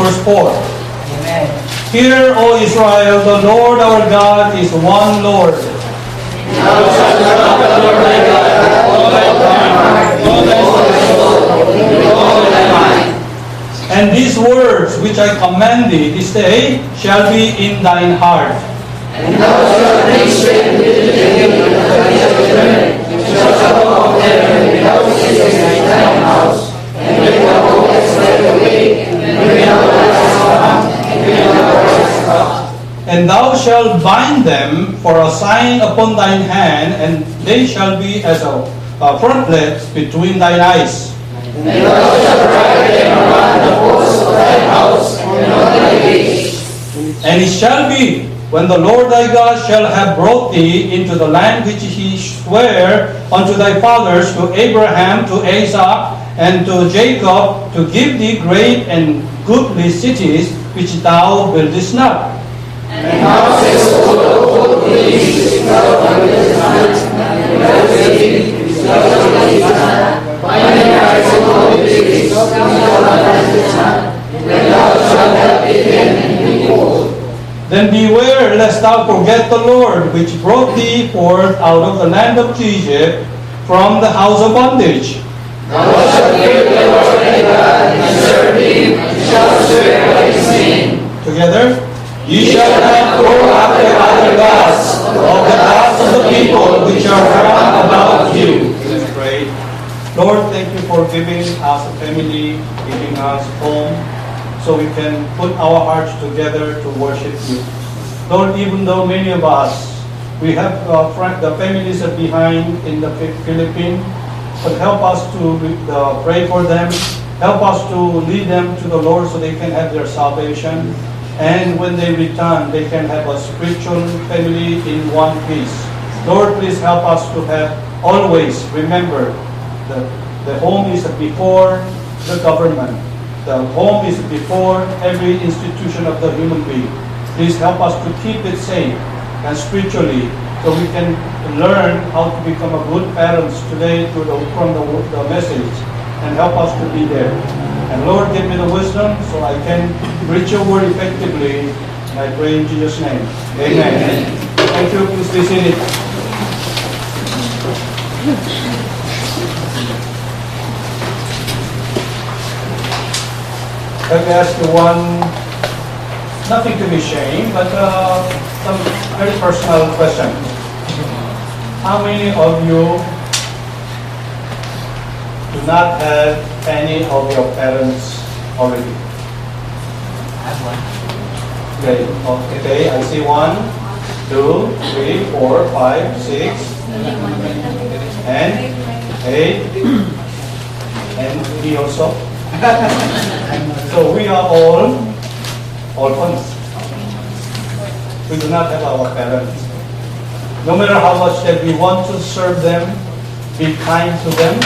verse 4. Amen. Hear, O Israel, the Lord our God is one Lord. Thou shalt love the Lord thy God with all thy heart, with all thy soul, with all thy mind. And these words which I command thee this day shall be in thine heart. And thou shalt make straight and diligently thy children, and shalt talk of them in the houses of thine house, and when thou goest by the way, and when thou liest down, and when thou risest up. And thou shalt bind them for a sign upon thine hand, and they shall be as a frontlet between thine eyes. And thou shalt write them around the posts of thy house and on thy gates. And it shall be, when the Lord thy God shall have brought thee into the land which he sware unto thy fathers, to Abraham, to Isaac, and to Jacob, to give thee great and goodly cities, which thou buildest not. And houses full of good things which thou buildest not, and building which thou buildest not, finding thy soul cities which thou buildest not, when thou shalt have taken and behold. Then beware lest thou forget the Lord, which brought thee forth out of the land of Egypt, from the house of bondage. Thou shalt fear the Lord thy God, and serve him, and shalt swear by his name. Together. Ye shall not go after other gods, of the gods of the people which are round about you. Let's pray. Lord, thank you for giving us a family, giving us home, so we can put our hearts together to worship you. Lord, even though many of us, we have the families are behind in the Philippines, but help us to pray for them, help us to lead them to the Lord so they can have their salvation. And when they return, they can have a spiritual family in one piece. Lord, please help us to have always remember that the home is before the government. The home is before every institution of the human being. Please help us to keep it safe and spiritually, so we can learn how to become a good parents today from the message, and help us to be there. And Lord, give me the wisdom so I can preach your word effectively. And I pray in Jesus' name. Amen. Thank you. Please be seated. Let me ask you one, nothing to be ashamed, but some very personal question. How many of you do not have any of your parents already? Okay, I see 1, 2, 3, 4, 5, 6, and 8, and me also. So we are all orphans. We do not have our parents. No matter how much that we want to serve them, be kind to them,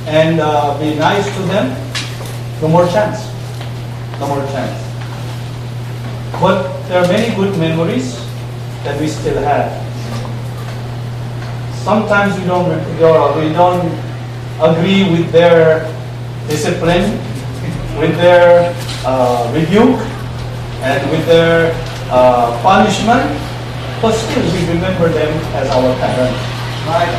and be nice to them, no more chance. No more chance. But there are many good memories that we still have. Sometimes we don't agree with their discipline, with their rebuke, and with their punishment, but still we remember them as our parents. Right?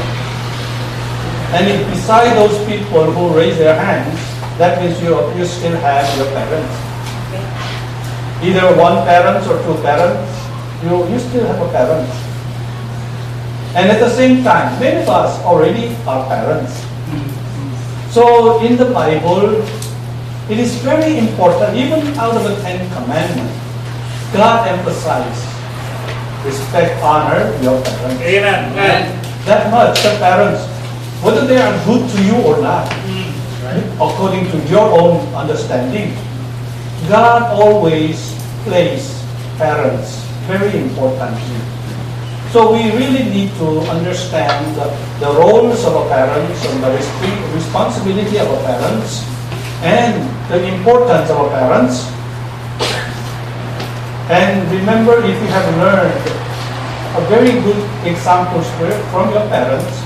And if beside those people who raise their hands, that means you still have your parents. Either one parent or two parents, you still have a parent. And at the same time, many of us already are parents. So in the Bible, it is very important, even out of the 10 Commandments, God emphasized respect, honor your parents. Amen. That much, the parents, whether they are good to you or not, right? According to your own understanding, God always places parents very importantly. So we really need to understand the roles of our parents and the responsibility of our parents and the importance of our parents. And remember, if you have learned a very good example from your parents,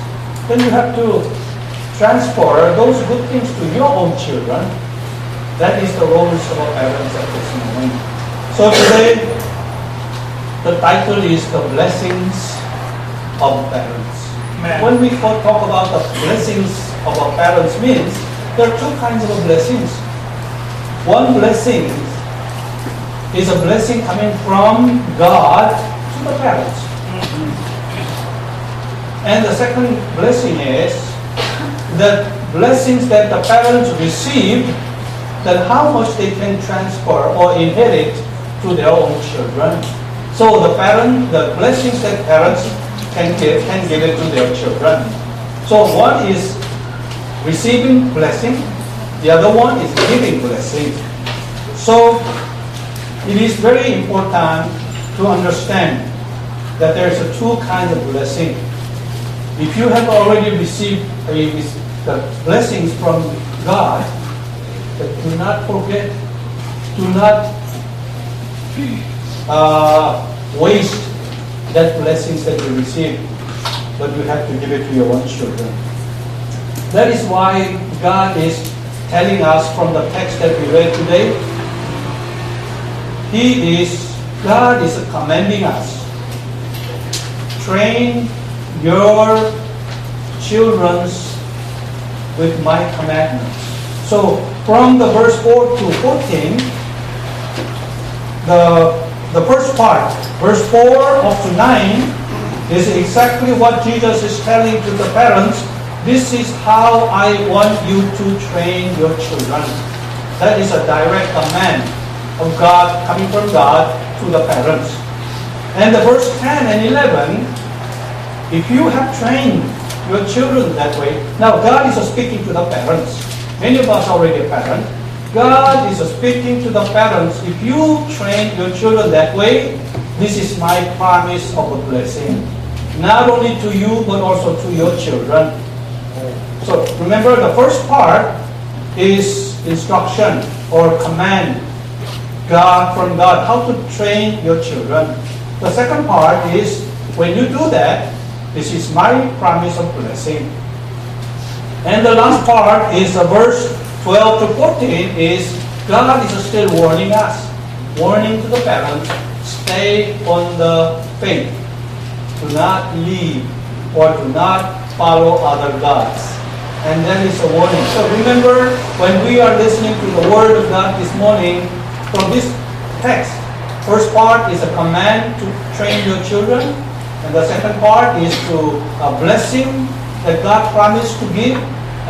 then you have to transfer those good things to your own children. That is the roles of our parents at this So today, the title is The Blessings of Parents. When we talk about the blessings of our parents means, there are two kinds of blessings. One blessing is a blessing coming from God to the parents. And the second blessing is the blessings that the parents receive, that how much they can transfer or inherit to their own children. So the blessings that parents can give it to their children. So one is receiving blessing, the other one is giving blessing. So it is very important to understand that there is two kinds of blessing. If you have already received the blessings from God, but do not forget, do not waste that blessings that you receive, but you have to give it to your own children. That is why God is telling us from the text that we read today, God is commanding us, train your children with my commandments. So from the verse 4 to 14, the first part, verse 4 up to 9, is exactly what Jesus is telling to the parents. This is how I want you to train your children. That is a direct command of God, coming from God to the parents. And the verse 10 and 11, if you have trained your children that way, now God is speaking to the parents. Many of us are already a parent. God is speaking to the parents. If you train your children that way, this is my promise of a blessing. Not only to you, but also to your children. So remember, the first part is instruction or command from God, how to train your children. The second part is, when you do that, this is my promise of blessing. And the last part is verse 12 to 14 is, God is still warning us, warning to the parents, stay on the faith. Do not leave or do not follow other gods. And that is a warning. So remember, when we are listening to the Word of God this morning, from this text, first part is a command to train your children, and the second part is to a blessing that God promised to give,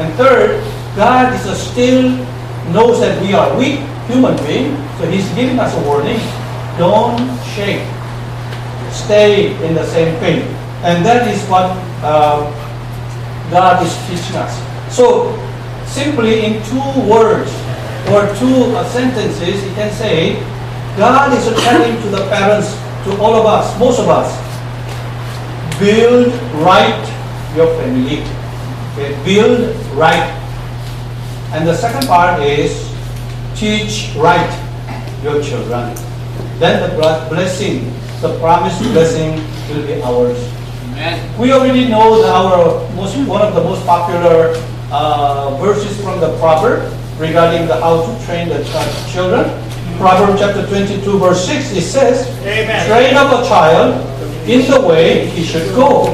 and third, God is still knows that we are weak human beings, so He's giving us a warning. Don't shake. Stay in the same faith. And that is what God is teaching us. So, simply in two words or two sentences, you can say, God is telling to the parents, to all of us, most of us, build right your family. Okay? Build right. And the second part is, teach right your children. Then the blessing, the promised blessing will be ours. Amen. We already know that one of the most popular verses from the Proverbs regarding how to train the children. Proverbs chapter 22 verse 6, it says, Amen. Train up a child in the way he should go,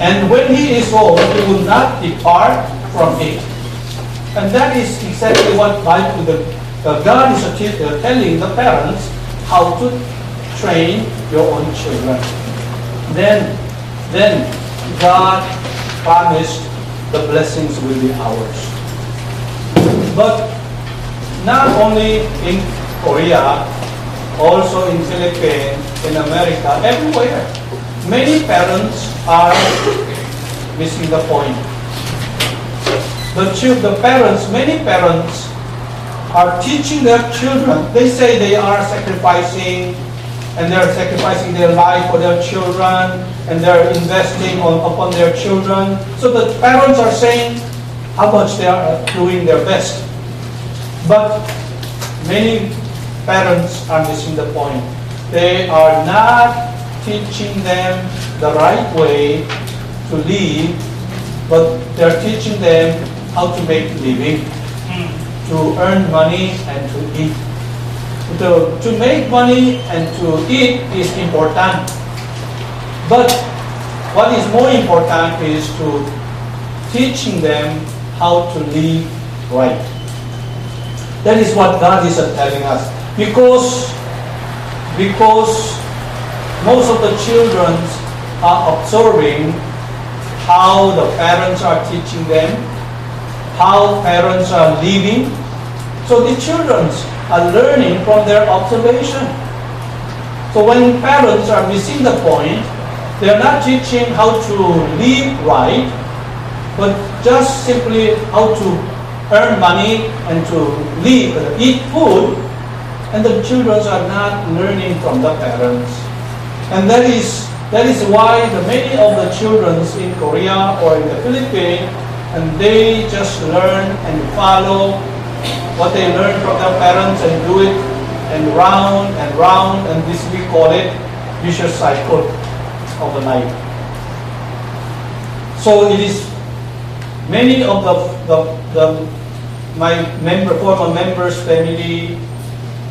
and when he is old, he will not depart from it. And that is exactly what God is telling the parents, how to train your own children. Then God promised the blessings will be ours. But not only in Korea, also in Philippines, in America, everywhere, many parents are missing the point. Many parents are teaching their children. They say they are sacrificing, and they're sacrificing their life for their children, and they're investing upon their children. So the parents are saying how much they are doing their best. But many parents are missing the point. They are not teaching them the right way to live, but they're teaching them how to make living, to earn money and to eat. to make money and to eat is important. But what is more important is to teaching them how to live right. That is what God is telling us. Because most of the children are observing how the parents are teaching them, how parents are living. So the children are learning from their observation. So when parents are missing the point, they are not teaching how to live right, but just simply how to earn money and to live, eat food, and the children are not learning from the parents. And that is why many of the children in Korea or in the Philippines, and they just learn and follow what they learn from their parents and do it and round, and this we call it vicious cycle of the life. So it is many of my former members' family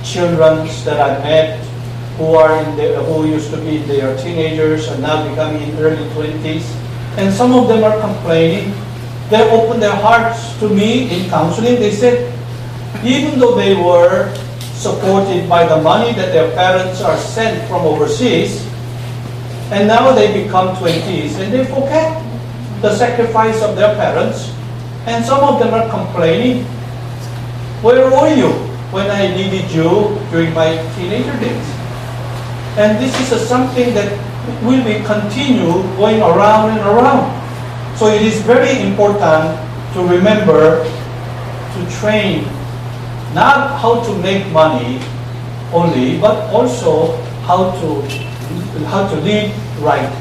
children that I met who used to be in their teenagers and now becoming in early 20s, and some of them are complaining. They opened their hearts to me in counseling. They said, even though they were supported by the money that their parents are sent from overseas, and now they become 20s and they forget the sacrifice of their parents, and some of them are complaining, where were you when I needed you during my teenager days? And this is something that will be continue going around and around. So it is very important to remember to train not how to make money only, but also how to live right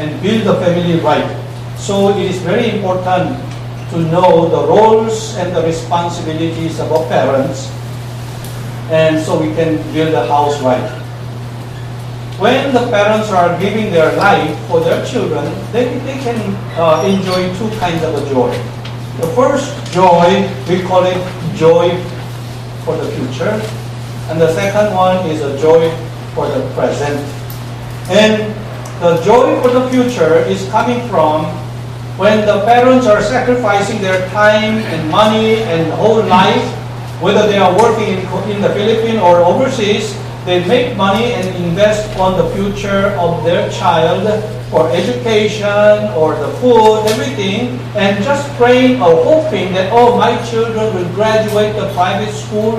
and build the family right. So it is very important to know the roles and the responsibilities of our parents, and so we can build a house right. When the parents are giving their life for their children, they can enjoy two kinds of a joy. The first joy, we call it joy for the future, and the second one is a joy for the present. And the joy for the future is coming from when the parents are sacrificing their time and money and whole life, whether they are working in the Philippines or overseas. They make money and invest on the future of their child for education or the food, everything, and just praying or hoping that, oh, my children will graduate the private school,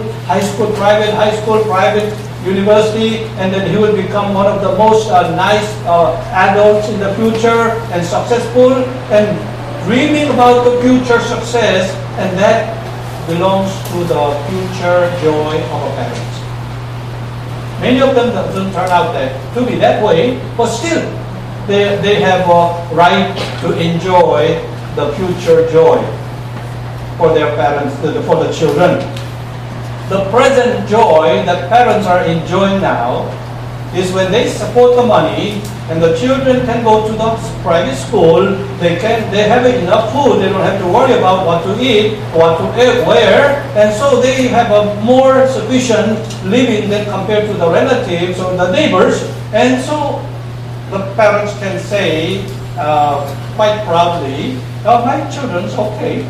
private university, and then he will become one of the most nice adults in the future and successful, and dreaming about the future success, and that belongs to the future joy of a parent. Many of them don't turn out to be that way, but still, they have a right to enjoy the future joy for their parents, for the children. The present joy that parents are enjoying now is when they support the money and the children can go to the private school, they have enough food, they don't have to worry about what to eat, what to wear, and so they have a more sufficient living than compared to the relatives or the neighbors, and so the parents can say quite proudly, oh, my children's okay.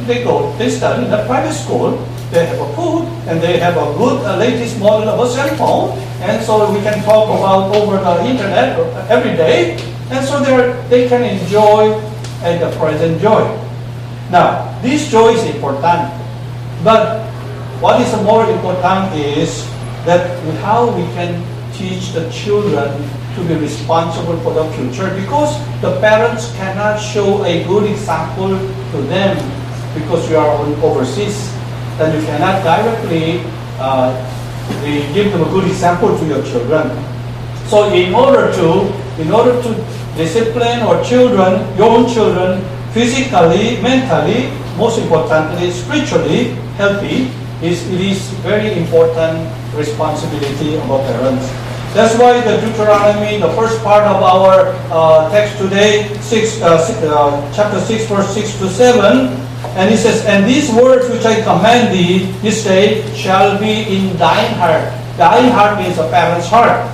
They study in a private school, they have a food, and they have a good latest model of a cell phone, and so we can talk about over the internet every day, and so they can enjoy the present joy. Now, this joy is important, but what is more important is that how we can teach the children to be responsible for the future, because the parents cannot show a good example to them because you are overseas, then you cannot directly give them a good example to your children. So in order to discipline our children, your own children, physically, mentally, most importantly, spiritually healthy, it is very important responsibility of our parents. That's why the Deuteronomy, the first part of our text today, chapter 6, verse 6 to 7, And he says, and these words which I command thee this day shall be in thine heart. Thine heart means a parent's heart.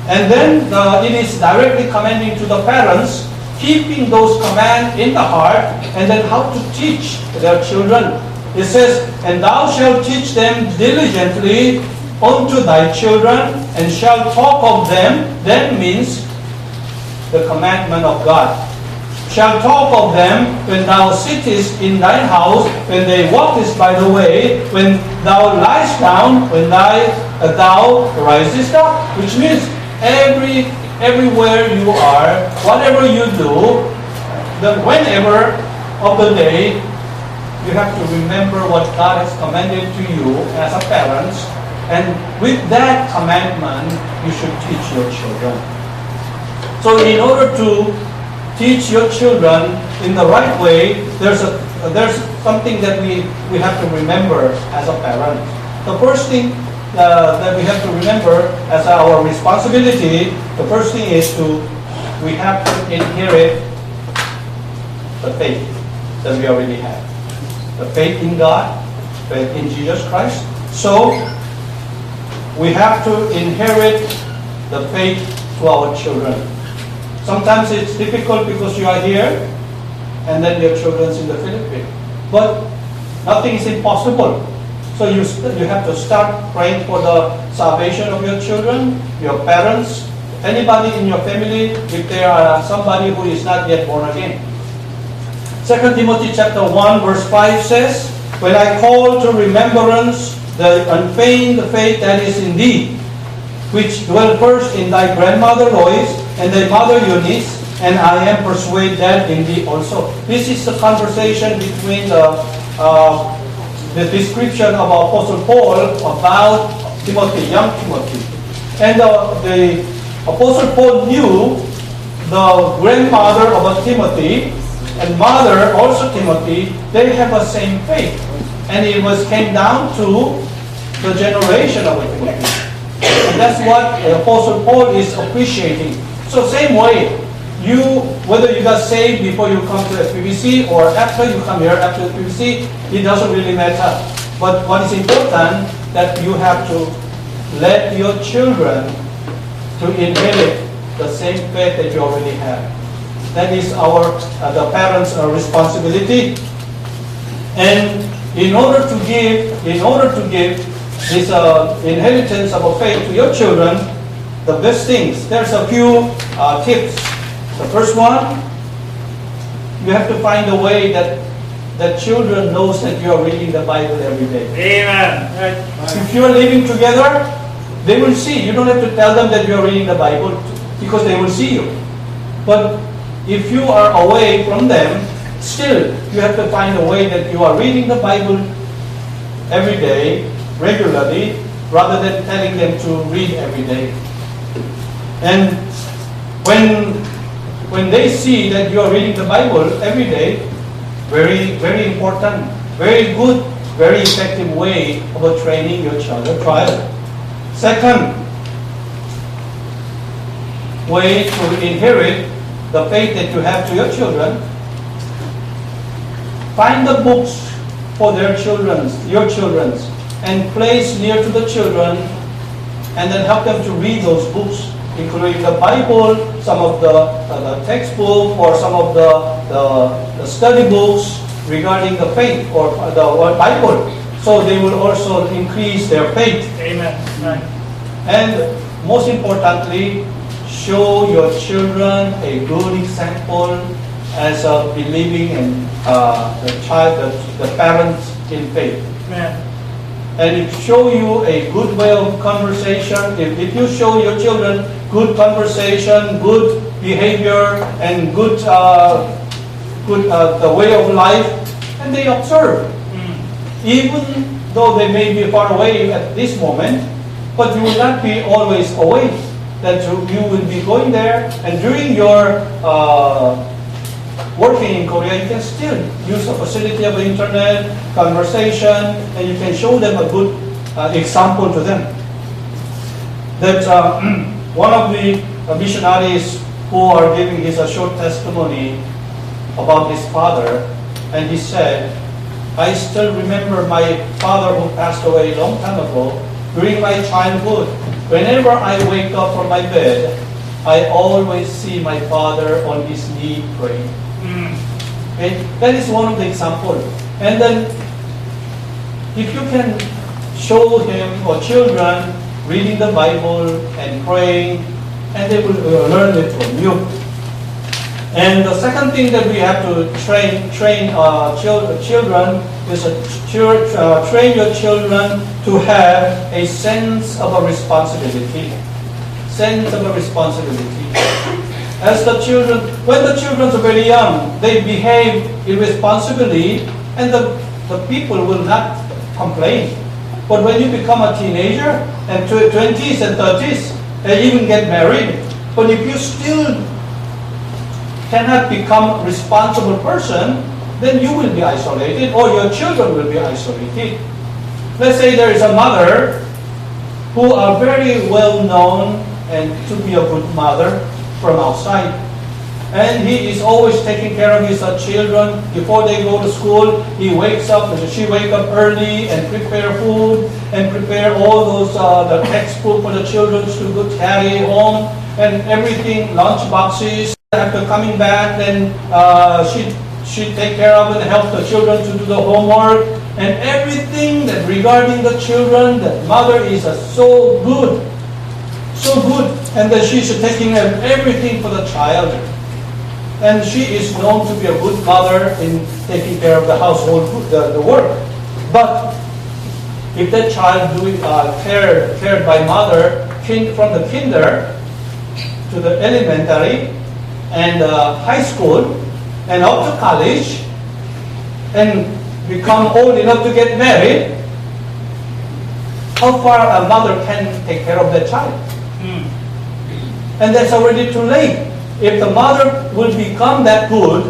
And then it is directly commanding to the parents, keeping those commands in the heart, and then how to teach their children. It says, and thou shalt teach them diligently unto thy children, and shalt talk of them. Then means the commandment of God. Shall talk of them when thou sittest in thine house, when they walkest by the way, when thou liest down, when thou risest up. Which means everywhere you are, whatever you do, whenever of the day, you have to remember what God has commanded to you as a parent, and with that commandment, you should teach your children. So in order to teach your children in the right way, there's something that we have to remember as a parent. The first thing that we have to remember as our responsibility, the first thing is we have to inherit the faith that we already have. The faith in God, faith in Jesus Christ. So, we have to inherit the faith to our children. Sometimes it's difficult because you are here, and then your children's in the Philippines. But nothing is impossible. So you have to start praying for the salvation of your children, your parents, anybody in your family, if there are somebody who is not yet born again. 2 Timothy chapter 1 verse 5 says, when I call to remembrance the unfeigned faith that is in thee, which dwelt first in thy grandmother Lois and thy mother Eunice, and I am persuaded that in thee also. This is the conversation between the description of Apostle Paul about Timothy, young Timothy. And the Apostle Paul knew the grandmother of Timothy and mother also Timothy, they have the same faith. And it came down to the generation of Timothy. And that's what the Apostle Paul is appreciating. So same way, whether you got saved before you come to FBBC or after you come here after FBBC, it doesn't really matter. But what is important that you have to let your children to inherit the same faith that you already have. That is the parents' responsibility. And in order to give this inheritance of a faith to your children, the best things, there's a few tips. The first one, you have to find a way that children knows that you are reading the Bible every day. Amen. Right. If you are living together, they will see. You don't have to tell them that you are reading the Bible because they will see you. But if you are away from them, still you have to find a way that you are reading the Bible every day, regularly, rather than telling them to read every day. And when they see that you are reading the Bible every day, very, very important, very good, very effective way of training your child. Second way to inherit the faith that you have to your children, find the books for your children, and place near to the children, and then help them to read those books, including the Bible, some of the textbook, or some of the study books regarding the faith or the Bible. So they will also increase their faith. Amen. Right. And most importantly, show your children a good example as a believing and the parents in faith. Amen. And if show you a good way of conversation, if you show your children good conversation, good behavior, and good the way of life, and they observe. Even though they may be far away at this moment, but you will not be always away. That you will be going there, and during your working in Korea, you can still use the facility of the internet, conversation, and you can show them a good example to them. That one of the missionaries who are giving his short testimony about his father, and he said I still remember my father who passed away a long time ago. During my childhood, whenever I wake up from my bed, I always see my father on his knee praying. Okay? That is one of the examples. And then, if you can show him or children reading the Bible and praying, and they will learn it from you. And the second thing that we have to train children is train your children to have a sense of a responsibility. Sense of a responsibility. As the children, when the children are very young, they behave irresponsibly, and the people will not complain. But when you become a teenager, and 20s and 30s, and even get married, but if you still cannot become a responsible person, then you will be isolated, or your children will be isolated. Let's say there is a mother who are very well known and to be a good mother from outside. And he is always taking care of his children. Before they go to school, she wakes up early and prepare food and prepare all those the textbook for the children to go carry home and everything, lunch boxes. After coming back, then she take care of and help the children to do the homework and everything that regarding the children. The mother is so good, and that she's taking care of everything for the child. And she is known to be a good mother in taking care of the household, the work. But if that child cared by mother from the kinder to the elementary and high school and up to college and become old enough to get married, how far a mother can take care of that child? And that's already too late. If the mother will become that good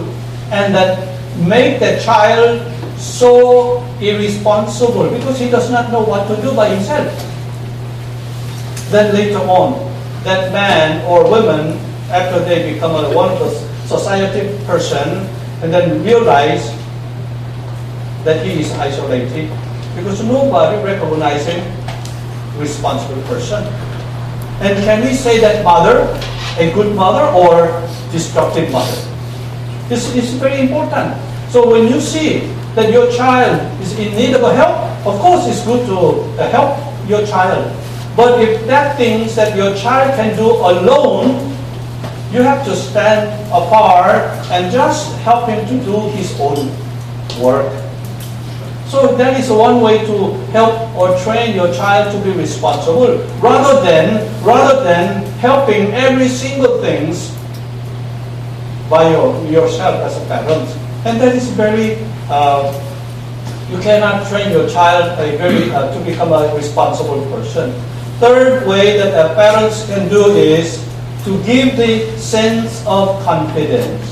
and that make the child so irresponsible because he does not know what to do by himself, then later on, that man or woman, after they become one of the society person, and then realize that he is isolated because nobody recognizes him responsible person. And can we say that mother a good mother or destructive mother? This is very important. So when you see that your child is in need of help, of course it's good to help your child. But if that things that your child can do alone, you have to stand apart and just help him to do his own work. So that is one way to help or train your child to be responsible, rather than helping every single things by yourself as a parent. And that is very you cannot train your child to become a responsible person. Third way that parents can do is to give the sense of confidence.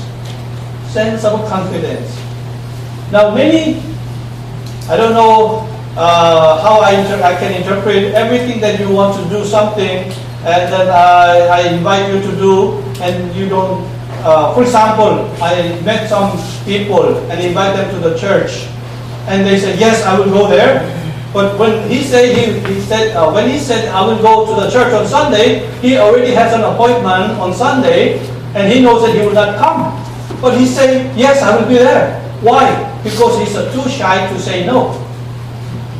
Sense of confidence. Now I don't know how I can interpret everything that you want to do something and then I invite you to do and you don't. For example, I met some people and invite them to the church and they said, yes, I will go there. But when he said I will go to the church on Sunday, he already has an appointment on Sunday and he knows that he will not come. But he said, yes, I will be there. Why? Because he's too shy to say no.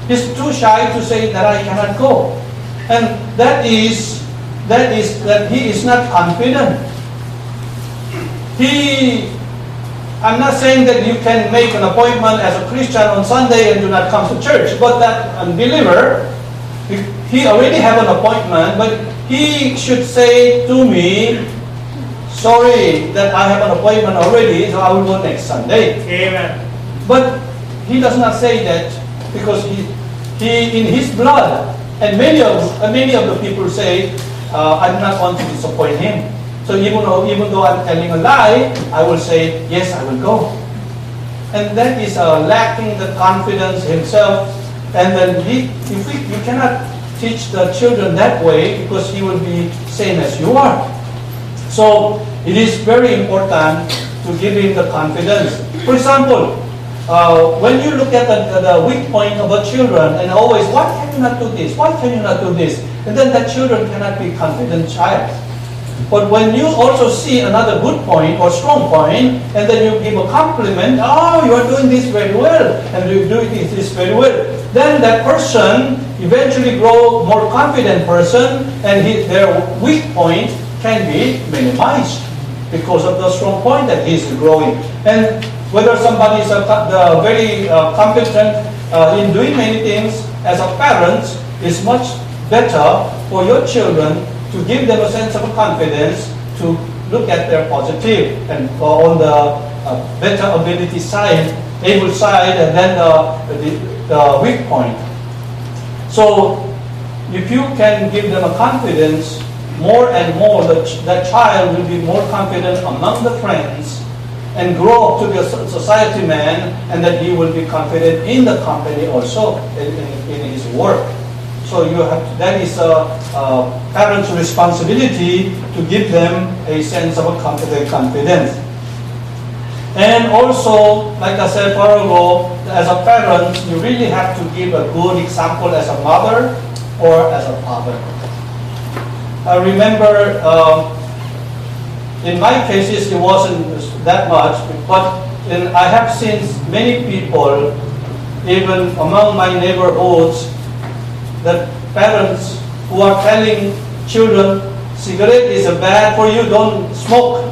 He's too shy to say that I cannot go. And that is that he is not confident. I'm not saying that you can make an appointment as a Christian on Sunday and do not come to church, but that unbeliever, he already have an appointment, but he should say to me, sorry that I have an appointment already, so I will go next Sunday. Amen. But he does not say that because he in his blood, and many of the people say, I do not want to disappoint him. So even though I'm telling a lie, I will say, yes, I will go. And that is lacking the confidence himself. And then you cannot teach the children that way because he will be same as you are. So it is very important to give him the confidence. For example, when you look at the weak point of the children and always, why can you not do this? Why can you not do this? And then that children cannot be confident child. But when you also see another good point or strong point, and then you give a compliment, oh, you are doing this very well, and you do this very well, then that person eventually grow more confident person, and their weak point can be minimized because of the strong point that he is growing. And whether somebody is very competent in doing many things, as a parent, is much better for your children to give them a sense of confidence to look at their positive and on the better ability side, able side, and then the weak point. So if you can give them a confidence, more and more that child will be more confident among the friends and grow up to be a society man, and that he will be confident in the company also, in his work. So that is a parent's responsibility to give them a sense of confidence. And also, like I said far ago, as a parent, you really have to give a good example as a mother or as a father. I remember in my cases it wasn't that much, but I have seen many people, even among my neighborhoods, that parents who are telling children, cigarette is bad for you, don't smoke.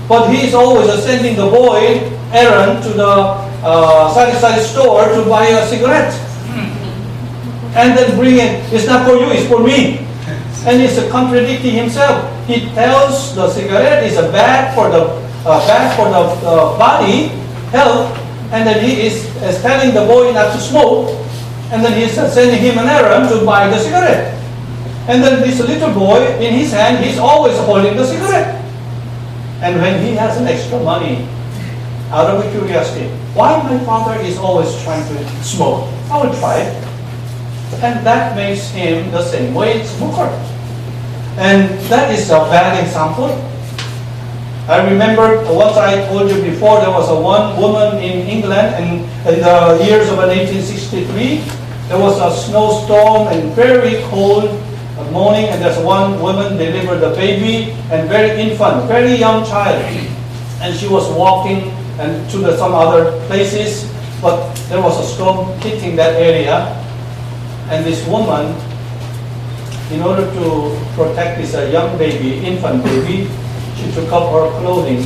But he is always sending the boy errand to the side store to buy a cigarette. And then bring it, it's not for you, it's for me. And he's contradicting himself. He tells the cigarette is bad for the body, health, and then he is telling the boy not to smoke. And then he's sending him an errand to buy the cigarette. And then this little boy, in his hand, he's always holding the cigarette. And when he has an extra money, out of curiosity, why my father is always trying to smoke? I will try it. And that makes him the same way smoker. And that is a bad example. I remember once I told you before, there was one woman in England, and in the years of 1863, there was a snowstorm and very cold morning, and there's one woman delivered a baby and very infant, very young child, and she was walking and to some other places, but there was a storm hitting that area, and this woman, in order to protect this young baby, infant baby, she took up her clothing,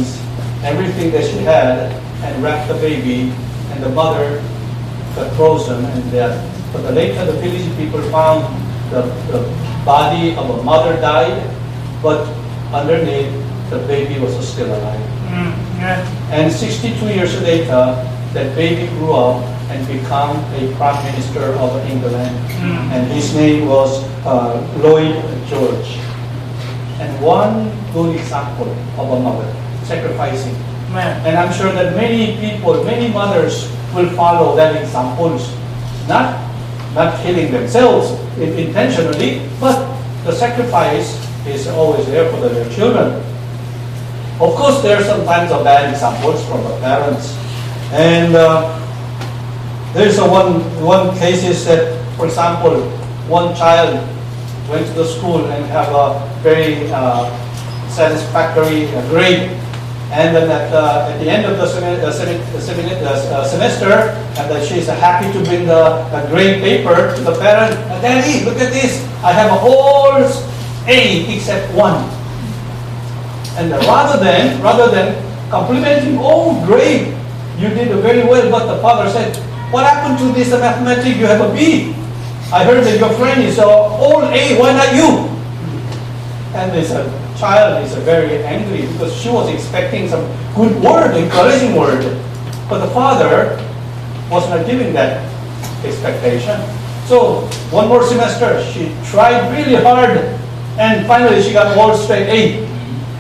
everything that she had, and wrapped the baby, and the mother got frozen and dead. But later the village people found the body of a mother died, but underneath the baby was still alive. And 62 years later, that baby grew up and became a prime minister of England, and his name was Lloyd George. And one good example of a mother sacrificing. And I'm sure that many people, many mothers will follow that examples, not killing themselves intentionally, but the sacrifice is always there for their children. Of course, there are sometimes bad examples from the parents. And there's one case is that, for example, one child went to the school and have a very satisfactory grade. And then at the end of the semester, and that she's happy to bring the grade paper to the parent. Daddy, look at this. I have a whole A except one. And rather than complimenting, oh, great, you did very well. But the father said, what happened to this mathematics? You have a B. I heard that your friend is all A. Why not you? And this child is very angry because she was expecting some good word, encouraging word. But the father was not giving that expectation. So one more semester, she tried really hard, and finally she got all straight A.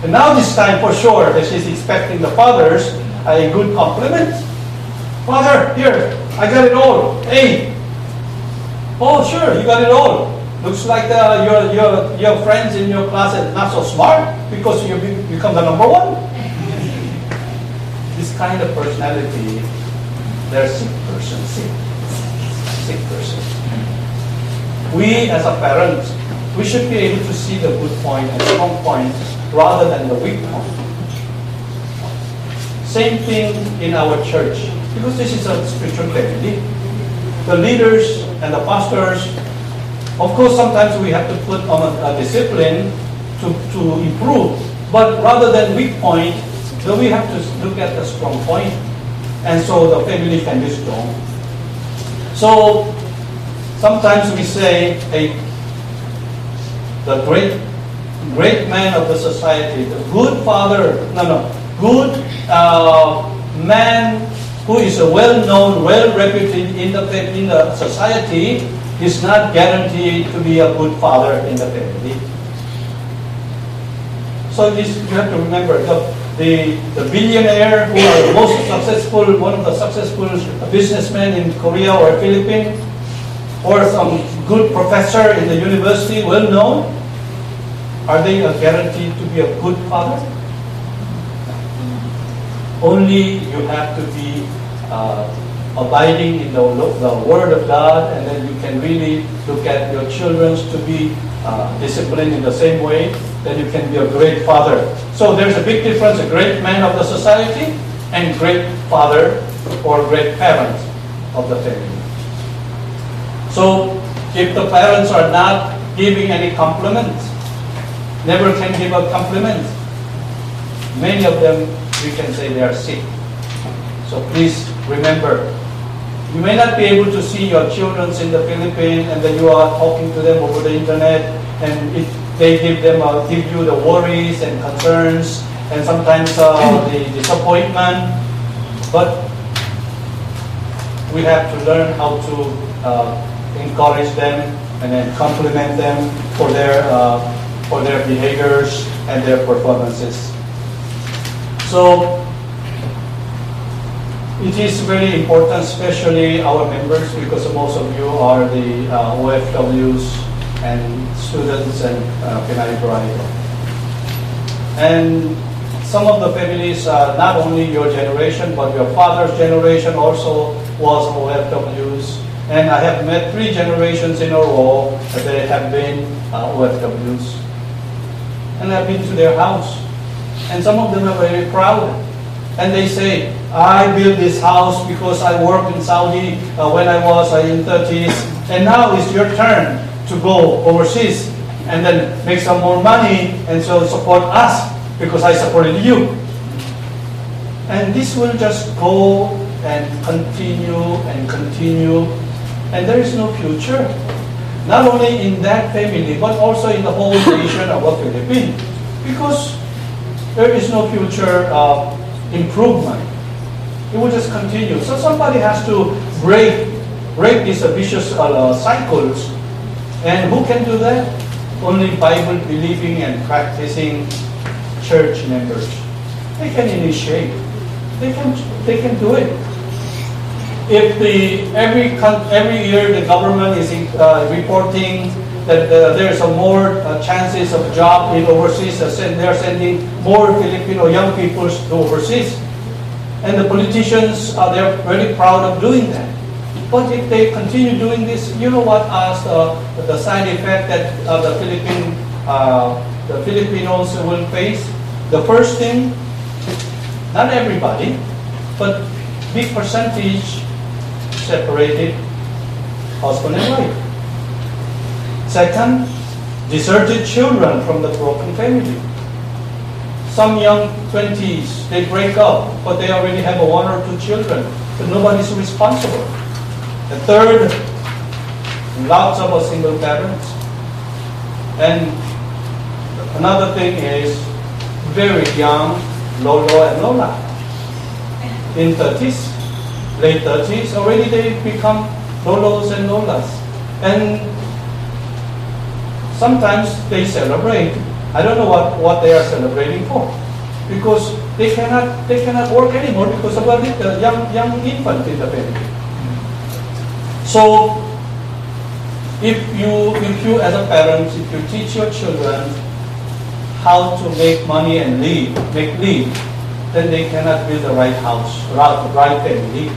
And now this time for sure that she's expecting the father's a good compliment. Father, here, I got it all, A. Oh, sure, you got it all. Looks like your friends in your class are not so smart because you become the number one. This kind of personality They're sick person, sick person. We as a parent, we should be able to see the good point and strong point rather than the weak point. Same thing in our church, because this is a spiritual family. The leaders and the pastors, of course, sometimes we have to put on a discipline to improve. But rather than weak point, then we have to look at the strong point, and so the family can be strong. So sometimes we say, hey, the great man of the society, the good father, good man who is a well-known, well-reputed in the society is not guaranteed to be a good father in the family. So this, you have to remember, the billionaire who are the most successful, one of the successful businessmen in Korea or Philippines, or some good professor in the university, well known, are they guaranteed to be a good father? Only you have to be abiding in the Word of God, and then you can really look at your children to be disciplined in the same way, then you can be a great father. So there's a big difference, a great man of the society and great father or great parent of the family. So if the parents are not giving any compliments, never can give a compliment, many of them, we can say they are sick. So please remember, you may not be able to see your children in the Philippines, and then you are talking to them over the internet, and they give you the worries and concerns, and sometimes the disappointment. But we have to learn how to encourage them and then compliment them for their behaviors and their performances. So it is very important, especially our members, because most of you are the OFWs and students and Pinay Bride. And some of the families, not only your generation, but your father's generation also was OFWs. And I have met 3 generations in a row that they have been OFWs. And I've been to their house. And some of them are very proud. And they say, I built this house because I worked in Saudi when I was in 30s. And now it's your turn to go overseas and then make some more money and so support us because I supported you. And this will just go and continue and continue. And there is no future. Not only in that family, but also in the whole nation of the Philippines. Because there is no future improvement. It will just continue. So somebody has to break these vicious cycles. And who can do that? Only Bible-believing and practicing church members. They can initiate. They can do it. If every year the government is reporting that there's more chances of job in overseas, they're sending more Filipino young people to overseas, and the politicians they're very proud of doing that. But if they continue doing this, you know what? The side effect that the Filipinos will face. The first thing, not everybody, but big percentage separated husband and wife. Second, deserted children from the broken family. Some young 20s, they break up, but they already have 1 or 2 children, but nobody's responsible. The third, lots of single parents. And another thing is very young Lolo and Lola. In 30s, late 30s, already they become Lolos and Lolas. And sometimes they celebrate. I don't know what they are celebrating for. Because they cannot work anymore because of the young infant in the family. So if you as a parent, if you teach your children how to make money and live, then they cannot build the right house, right family.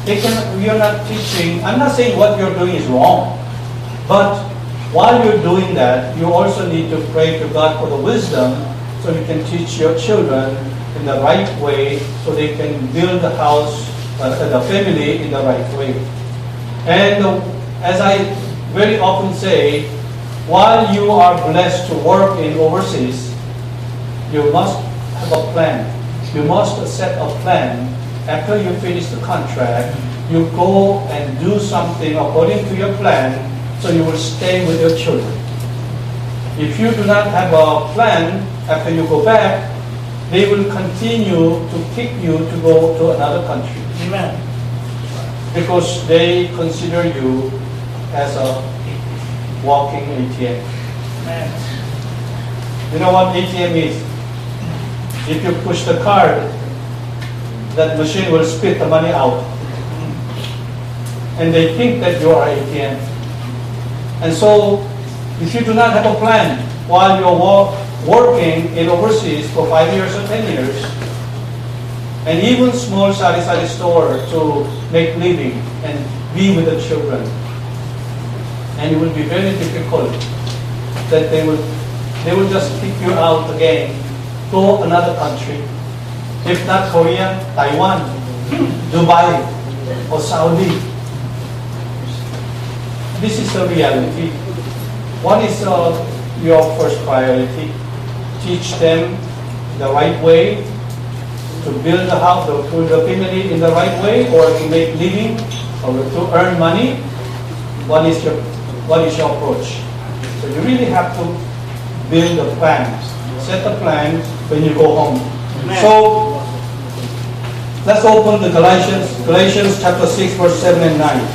you're not teaching. I'm not saying what you're doing is wrong, but while you're doing that, you also need to pray to God for the wisdom so you can teach your children in the right way so they can build the house, the family in the right way. And as I very often say, while you are blessed to work in overseas, you must have a plan. You must set a plan. After you finish the contract, you go and do something according to your plan so you will stay with your children. If you do not have a plan, after you go back, they will continue to kick you to go to another country. Amen. Because they consider you as a walking ATM. Amen. You know what ATM is? If you push the card, that machine will spit the money out. And they think that you are ATM. And so, if you do not have a plan while you're working in overseas for 5 years or 10 years, and even small sari-sari store to make living and be with the children, and it will be very difficult that they will just kick you out again, go another country. If not Korea, Taiwan, Dubai, or Saudi. This is the reality. What is your first priority? Teach them the right way to build the house, to build the family in the right way, or to make living, or to earn money. What is your approach? So you really have to build a plan. Set a plan when you go home. Amen. So let's open the Galatians chapter 6, verse 7 and 9.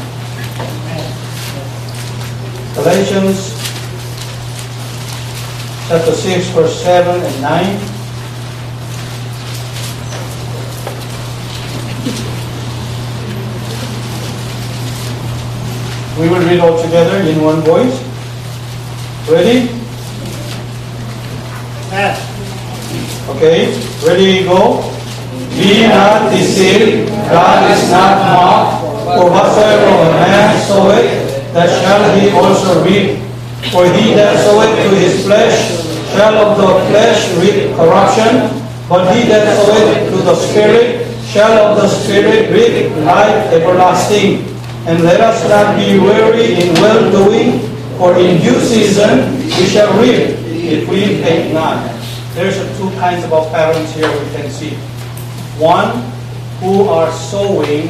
Galatians chapter 6, verse 7 and 9. We will read all together in one voice. Ready? Amen. Okay, ready, go. Be not deceived, God is not mocked, for whatsoever a man soweth, that shall he also reap. For he that soweth to his flesh shall of the flesh reap corruption, but he that soweth to the Spirit shall of the Spirit reap life everlasting. And let us not be weary in well-doing, for in due season we shall reap, if we faint not. There's two kinds of parents here we can see. One, who are sowing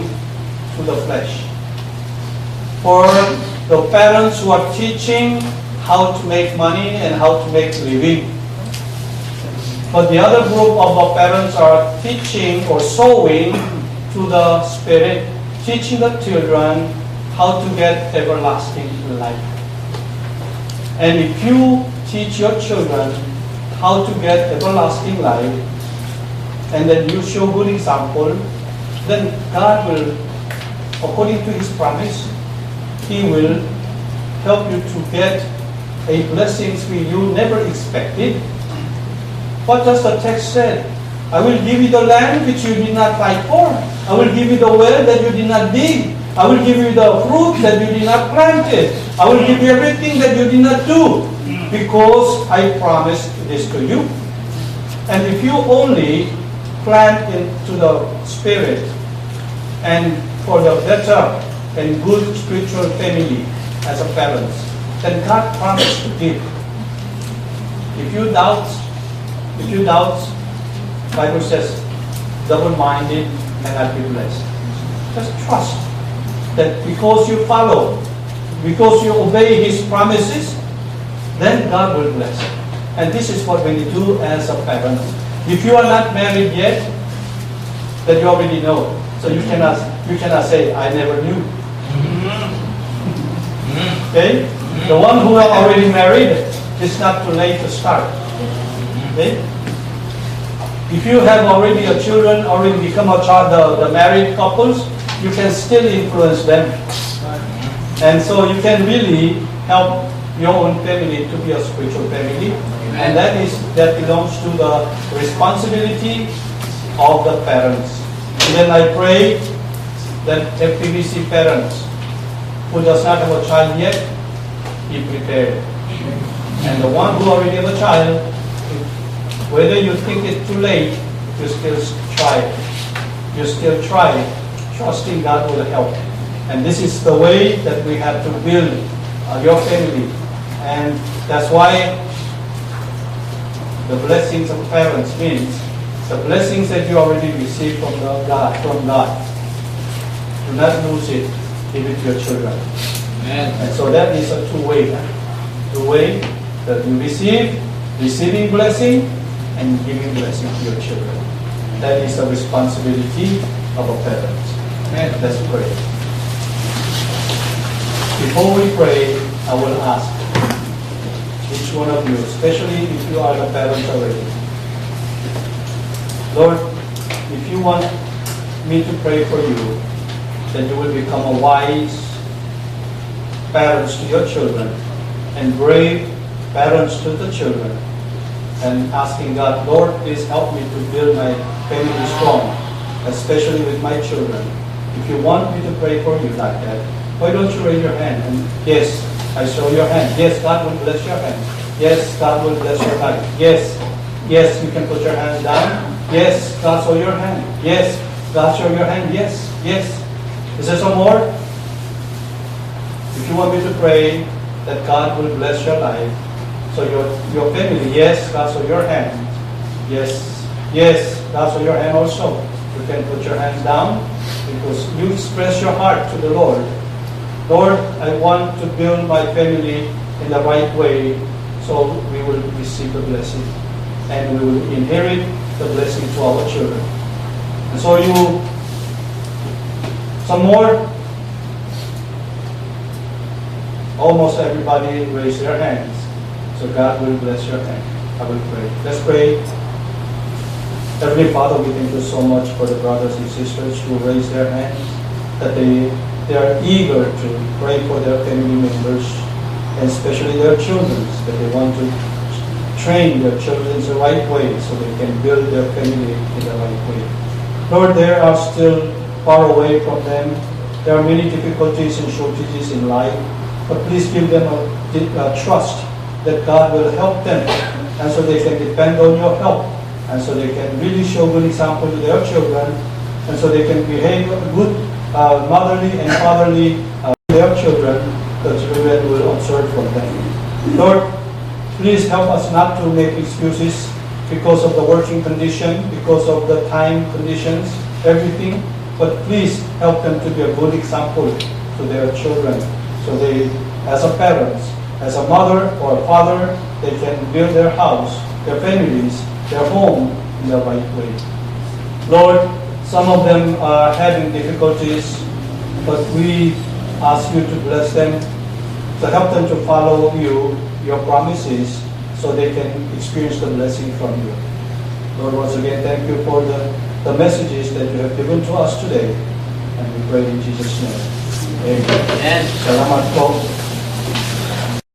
to the flesh. For the parents who are teaching how to make money and how to make living. But the other group of parents are teaching or sowing to the Spirit, teaching the children how to get everlasting life. And if you teach your children how to get everlasting life, and then you show good example, then God will, according to His promise, He will help you to get a blessings you never expected. What does the text say? I will give you the land which you did not fight for. I will give you the well that you did not dig. I will give you the fruit that you did not plant it. I will give you everything that you did not do, because I promised this to you. And if you only plant into the Spirit and for the better and good spiritual family as a parent, then God promised to give. If you doubt, Bible says, double-minded cannot be blessed. Just trust that because you follow, because you obey His promises, then God will bless. And this is what we do as a parent. If you are not married yet, then you already know. So you cannot say, I never knew. Okay? The one who are already married, it's not too late to start. Okay? If you have already a children, already become a child, the married couples, you can still influence them. And so you can really help your own family to be a spiritual family. And that belongs to the responsibility of the parents. And then I pray that FBBC parents who does not have a child yet, be prepared. And the one who already have a child, whether you think it's too late, you still try. You still try, trusting God will help. And this is the way that we have to build your family. And that's why the blessings of parents means the blessings that you already received from God. Do not lose it. Give it to your children. Amen. And so that is a two-way. Two-way that you receiving blessing and giving blessing to your children. That is the responsibility of a parent. Amen. Let's pray. Before we pray, I will ask each one of you, especially if you are the parents already. Lord, if you want me to pray for you, that you will become a wise parents to your children and brave parents to the children, and asking God, Lord, please help me to build my family strong, especially with my children. If you want me to pray for you like that, why don't you raise your hand? And yes, I saw your hand. Yes, God will bless your hand. Yes, God will bless your life. Yes, yes, you can put your hands down. Yes, God saw your hand. Yes, God saw your hand. Yes, yes. Is there some more? If you want me to pray that God will bless your life, so your family, yes, God saw your hand. Yes, yes, God saw your hand also. You can put your hands down because you express your heart to the Lord. Lord, I want to build my family in the right way, so we will receive the blessing and we will inherit the blessing to our children. And so some more. Almost everybody raised their hands. So God will bless your hand. I will pray. Let's pray. Heavenly Father, we thank you so much for the brothers and sisters who raise their hands, that they are eager to pray for their family members, and especially their children, that they want to train their children in the right way so they can build their family in the right way. Lord, they are still far away from them. There are many difficulties and shortages in life, but please give them a trust that God will help them, and so they can depend on your help, and so they can really show good example to their children, and so they can behave good motherly and fatherly to their children, the children will observe from them. Lord, please help us not to make excuses because of the working condition, because of the time conditions, everything, but please help them to be a good example to their children. So they, as a parents, as a mother or a father, they can build their house, their families, their home in the right way. Lord, some of them are having difficulties, but we ask you to bless them, to help them to follow you, your promises, so they can experience the blessing from you. Lord, once again, thank you for the messages that you have given to us today, and we pray in Jesus' name. Amen. Salamat po.